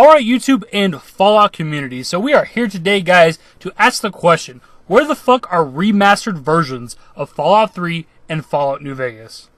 Alright, YouTube and Fallout community, so we are here today, guys, to ask the question, where the fuck are remastered versions of Fallout 3 and Fallout New Vegas?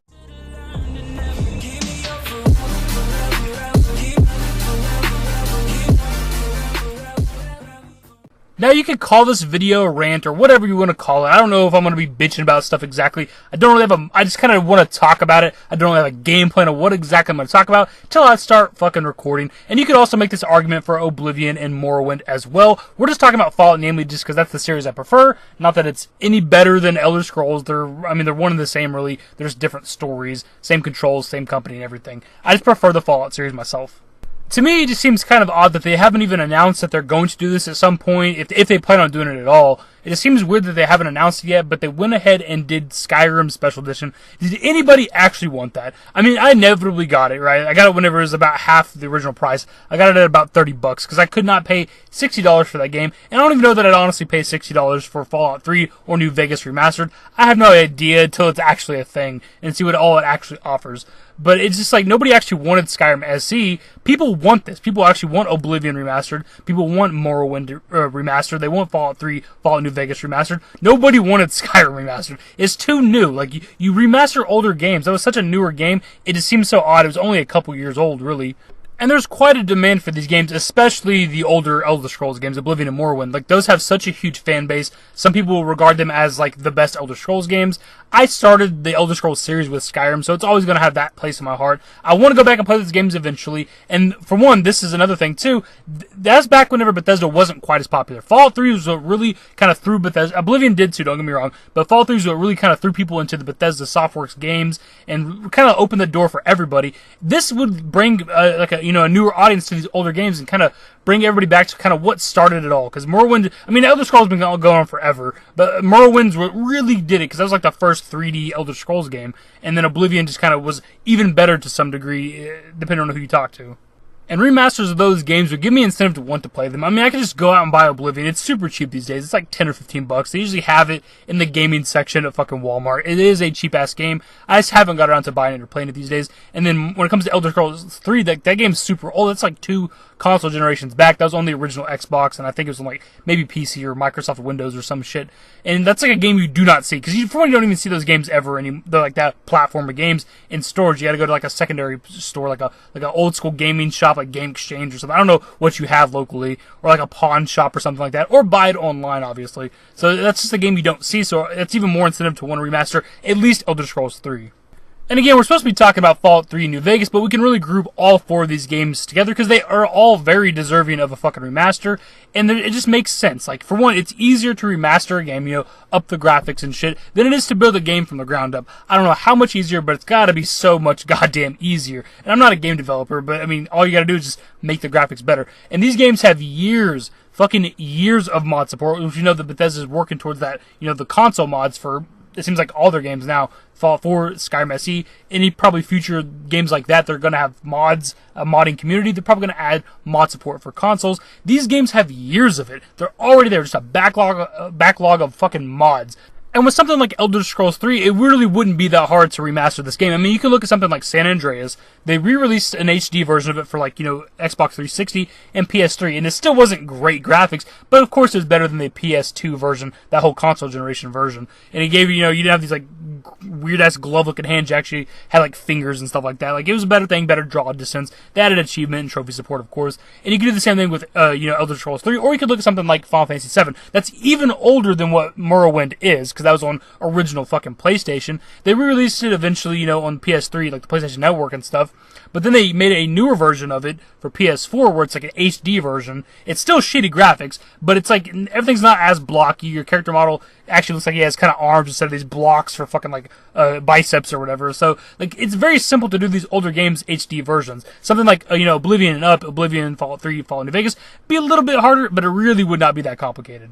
Now, you could call this video a rant or whatever you want to call it. I don't know if I'm going to be bitching about stuff exactly. I don't really have I just kind of want to talk about it. I don't really have a game plan of what exactly I'm going to talk about till I start fucking recording. And you could also make this argument for Oblivion and Morrowind as well. We're just talking about Fallout, namely just because that's the series I prefer. Not that it's any better than Elder Scrolls. They're one and the same, really. There's different stories, same controls, same company and everything. I just prefer the Fallout series myself. To me, it just seems kind of odd that they haven't even announced that they're going to do this at some point, if they plan on doing it at all. It just seems weird that they haven't announced it yet, but they went ahead and did Skyrim Special Edition. Did anybody actually want that? I mean, I inevitably got it, right? I got it whenever it was about half the original price. I got it at about $30, because I could not pay $60 for that game, and I don't even know that I'd honestly pay $60 for Fallout 3 or New Vegas Remastered. I have no idea until it's actually a thing, and see what all it actually offers. But it's just like, nobody actually wanted Skyrim SC. People want this. People actually want Oblivion Remastered. People want Morrowind Remastered. They want Fallout 3, Fallout New Vegas Remastered. Nobody wanted Skyrim Remastered. It's too new. Like, you remaster older games. That was such a newer game. It just seems so odd. It was only a couple years old, really. And there's quite a demand for these games, especially the older Elder Scrolls games, Oblivion and Morrowind. Like, those have such a huge fan base. Some people will regard them as, like, the best Elder Scrolls games. I started the Elder Scrolls series with Skyrim, so it's always going to have that place in my heart. I want to go back and play those games eventually. And for one, this is another thing, too. That's back whenever Bethesda wasn't quite as popular. Fallout 3 was what really kind of threw Bethesda. Oblivion did, too, don't get me wrong. But Fallout 3 is what really kind of threw people into the Bethesda Softworks games and kind of opened the door for everybody. This would bring, a newer audience to these older games and kind of bring everybody back to kind of what started it all. Because Morrowind, Elder Scrolls has been going on forever, but Morrowind's what really did it, because that was like the first 3D Elder Scrolls game, and then Oblivion just kind of was even better to some degree, depending on who you talk to. And remasters of those games would give me incentive to want to play them. I mean, I could just go out and buy Oblivion. It's super cheap these days. It's like 10 or 15 bucks. They usually have it in the gaming section at fucking Walmart. It is a cheap-ass game. I just haven't got around to buying it or playing it these days. And then when it comes to Elder Scrolls 3, that game's super old. It's like 2 console generations back. That was on the original Xbox, and I think it was on like maybe PC or Microsoft Windows or some shit. And that's like a game you do not see, because for one, you don't even see those games ever anymore. They're like that platform of games in stores. You got to go to like a secondary store, like an old school gaming shop, like Game Exchange or something. I don't know what you have locally, or like a pawn shop or something like that, or buy it online, obviously. So that's just a game you don't see. So it's even more incentive to want to remaster at least Elder Scrolls 3. And again, we're supposed to be talking about Fallout 3 and New Vegas, but we can really group all 4 of these games together because they are all very deserving of a fucking remaster, and it just makes sense. Like, for one, it's easier to remaster a game, up the graphics and shit, than it is to build a game from the ground up. I don't know how much easier, but it's gotta be so much goddamn easier. And I'm not a game developer, but all you gotta do is just make the graphics better. And these games have fucking years of mod support, which that Bethesda is working towards that, the console mods for, it seems like all their games now. Fallout 4, Skyrim SE, any probably future games like that, they're going to have mods, a modding community. They're probably going to add mod support for consoles. These games have years of it. They're already there, just a backlog of fucking mods. And with something like Elder Scrolls 3, it really wouldn't be that hard to remaster this game. You can look at something like San Andreas. They re-released an HD version of it for Xbox 360 and PS3, and it still wasn't great graphics, but of course it was better than the PS2 version, that whole console generation version. And it gave you didn't have these weird-ass glove-looking hands. You actually had fingers and stuff like that. It was a better thing, better draw distance. They added achievement and trophy support, of course. And you can do the same thing with Elder Scrolls 3, or you could look at something like Final Fantasy VII. That's even older than what Morrowind is, because that was on original fucking PlayStation. They re-released it eventually, on PS3, like the PlayStation Network and stuff. But then they made a newer version of it for PS4, where it's like an HD version. It's still shitty graphics, but it's like everything's not as blocky. Your character model actually looks like he has kind of arms instead of these blocks for fucking biceps or whatever. So it's very simple to do these older games HD versions. Something like Oblivion and up, Oblivion, Fallout 3, Fallout New Vegas, be a little bit harder, but it really would not be that complicated.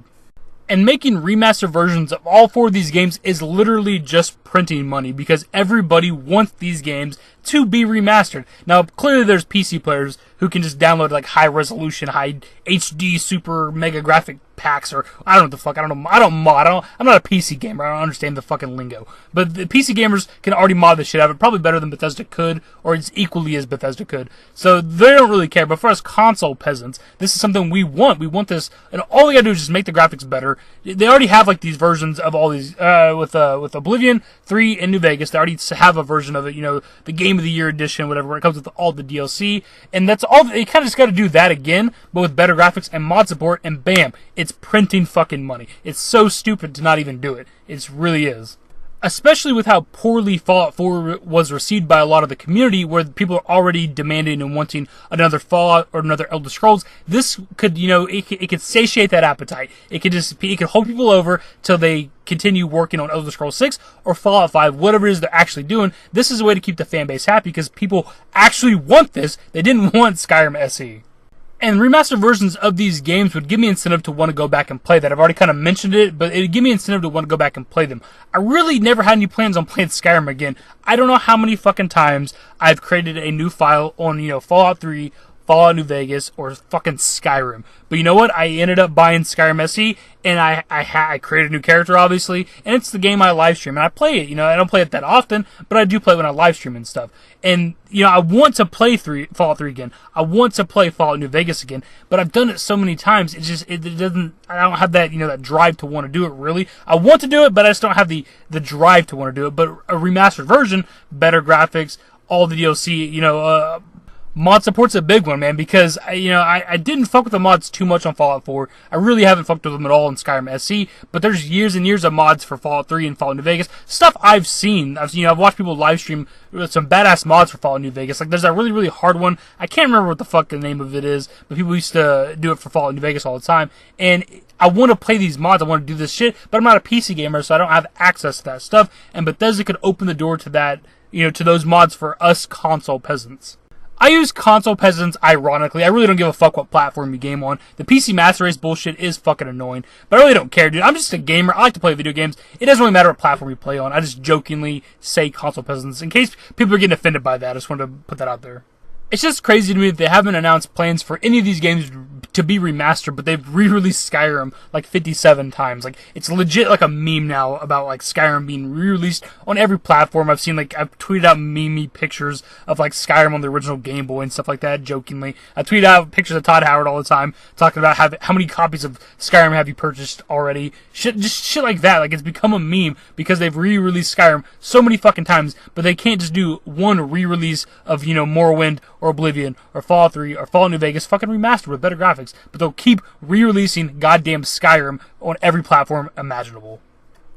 And making remaster versions of all 4 of these games is literally just printing money, because everybody wants these games to be remastered. Now, clearly there's PC players who can just download high resolution, high HD, super mega graphic packs, or I don't know what the fuck. I don't know. I don't mod. I'm not a PC gamer. I don't understand the fucking lingo. But the PC gamers can already mod the shit out of it, probably better than Bethesda could, or it's equally as Bethesda could. So they don't really care. But for us console peasants, this is something we want. We want this, and all we gotta do is just make the graphics better. They already have like these versions of all these with Oblivion 3 and New Vegas. They already have a version of it. You know, the Game of the Year edition, whatever, where it comes with all the DLC, and that's all. You kind of just got to do that again, but with better graphics and mod support, and bam, it's printing fucking money. It's so stupid to not even do it. It really is. Especially with how poorly Fallout 4 was received by a lot of the community, where people are already demanding and wanting another Fallout or another Elder Scrolls. This could, you know, it could satiate that appetite. It could hold people over till they continue working on Elder Scrolls 6 or Fallout 5, whatever it is they're actually doing. This is a way to keep the fan base happy, because people actually want this. They didn't want Skyrim SE. And remastered versions of these games would give me incentive to want to go back and play that. I've already kind of mentioned it, but it would give me incentive to want to go back and play them. I really never had any plans on playing Skyrim again. I don't know how many fucking times I've created a new file on, you know, Fallout 3, Fallout New Vegas, or fucking Skyrim. But you know what? I ended up buying Skyrim SE, and I created a new character, obviously, and it's the game I live stream, and I play it. You know, I don't play it that often, but I do play it when I live stream and stuff. And, you know, I want to play Fallout 3 again. I want to play Fallout New Vegas again, but I've done it so many times, it doesn't, I don't have that, you know, that drive to want to do it, really. I want to do it, but I just don't have the drive to want to do it. But a remastered version, better graphics, all the DLC, you know, mod support's a big one, man, because, you know, I didn't fuck with the mods too much on Fallout 4. I really haven't fucked with them at all in Skyrim SE, but there's years and years of mods for Fallout 3 and Fallout New Vegas. Stuff I've seen. I've watched people live stream some badass mods for Fallout New Vegas. Like, there's that really, really hard one. I can't remember what the fuck the name of it is, but people used to do it for Fallout New Vegas all the time. And I want to play these mods. I want to do this shit, but I'm not a PC gamer, so I don't have access to that stuff. And Bethesda could open the door to that, you know, to those mods for us console peasants. I use console peasants ironically. I really don't give a fuck what platform you game on. The PC Master Race bullshit is fucking annoying, but I really don't care, dude. I'm just a gamer. I like to play video games. It doesn't really matter what platform you play on. I just jokingly say console peasants in case people are getting offended by that. I just wanted to put that out there. It's just crazy to me that they haven't announced plans for any of these games to be remastered, but they've re-released Skyrim like 57 times. Like, it's legit like a meme now about like Skyrim being re-released on every platform. I've tweeted out meme pictures of like Skyrim on the original Game Boy and stuff like that, jokingly. I tweet out pictures of Todd Howard all the time, talking about how many copies of Skyrim have you purchased already. Just shit like that. Like, it's become a meme because they've re-released Skyrim so many fucking times, but they can't just do one re-release of, you know, Morrowind or Oblivion or Fallout 3 or Fallout New Vegas fucking remastered with better graphics, but they'll keep re-releasing goddamn Skyrim on every platform imaginable.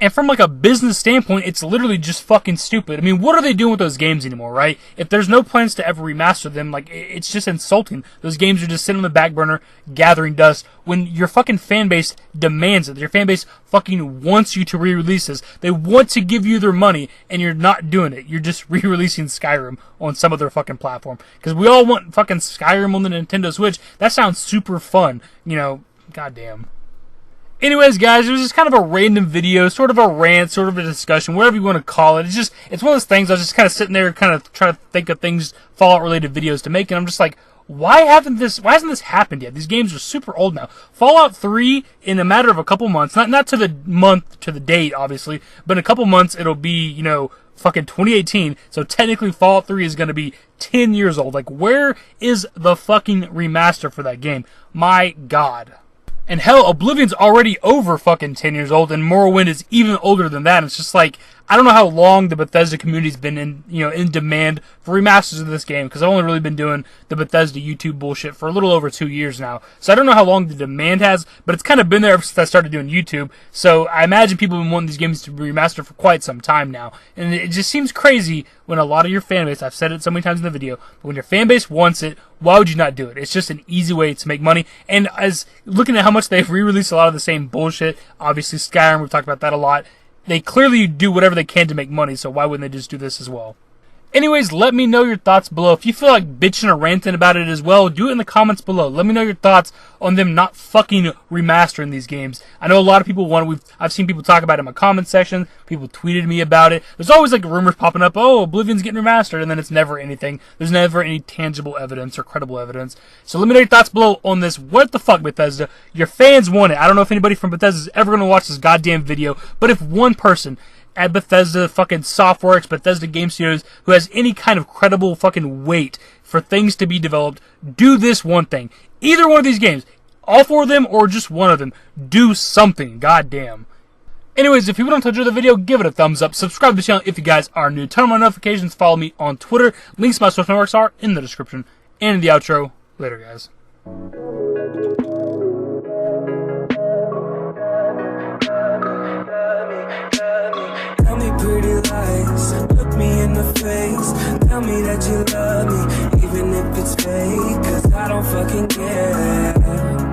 And from like a business standpoint, it's literally just fucking stupid. I mean, what are they doing with those games anymore, right? If there's no plans to ever remaster them, like, it's just insulting. Those games are just sitting on the back burner, gathering dust, when your fucking fan base demands it. Your fan base fucking wants you to re-release this. They want to give you their money, and you're not doing it. You're just re-releasing Skyrim on some other fucking platform. Because we all want fucking Skyrim on the Nintendo Switch. That sounds super fun. You know, goddamn. Anyways, guys, it was just kind of a random video, sort of a rant, sort of a discussion, whatever you want to call it. It's one of those things. I was just kind of sitting there, kind of trying to think of things, Fallout-related videos to make, and I'm just like, why hasn't this happened yet? These games are super old now. Fallout 3, in a matter of a couple months, not to the month, to the date, obviously, but in a couple months, it'll be, you know, fucking 2018, so technically Fallout 3 is going to be 10 years old. Like, where is the fucking remaster for that game? My God. And hell, Oblivion's already over fucking 10 years old, and Morrowind is even older than that. It's just like, I don't know how long the Bethesda community's been in demand for remasters of this game, because I've only really been doing the Bethesda YouTube bullshit for a little over 2 years now. So I don't know how long the demand has, but it's kind of been there ever since I started doing YouTube. So I imagine people have been wanting these games to be remastered for quite some time now. And it just seems crazy when a lot of your fan base, I've said it so many times in the video, but when your fan base wants it, why would you not do it? It's just an easy way to make money. And as looking at how much they've re-released a lot of the same bullshit, obviously Skyrim, we've talked about that a lot, they clearly do whatever they can to make money, so why wouldn't they just do this as well? Anyways, let me know your thoughts below. If you feel like bitching or ranting about it as well, do it in the comments below. Let me know your thoughts on them not fucking remastering these games. I know a lot of people I've seen people talk about it in my comment section. People tweeted me about it. There's always like rumors popping up, oh, Oblivion's getting remastered, and then it's never anything. There's never any tangible evidence or credible evidence. So let me know your thoughts below on this. What the fuck, Bethesda? Your fans want it. I don't know if anybody from Bethesda is ever going to watch this goddamn video, but if one person at Bethesda fucking Softworks, Bethesda Game Studios, who has any kind of credible fucking weight for things to be developed, do this one thing. Either one of these games, all four of them or just one of them, do something, goddamn. Anyways, if you want to enjoy the video, give it a thumbs up, subscribe to the channel if you guys are new, turn on my notifications, follow me on Twitter, links to my social networks are in the description and in the outro. Later, guys. Pretty lies, look me in the face, tell me that you love me, even if it's fake, 'cause I don't fucking care.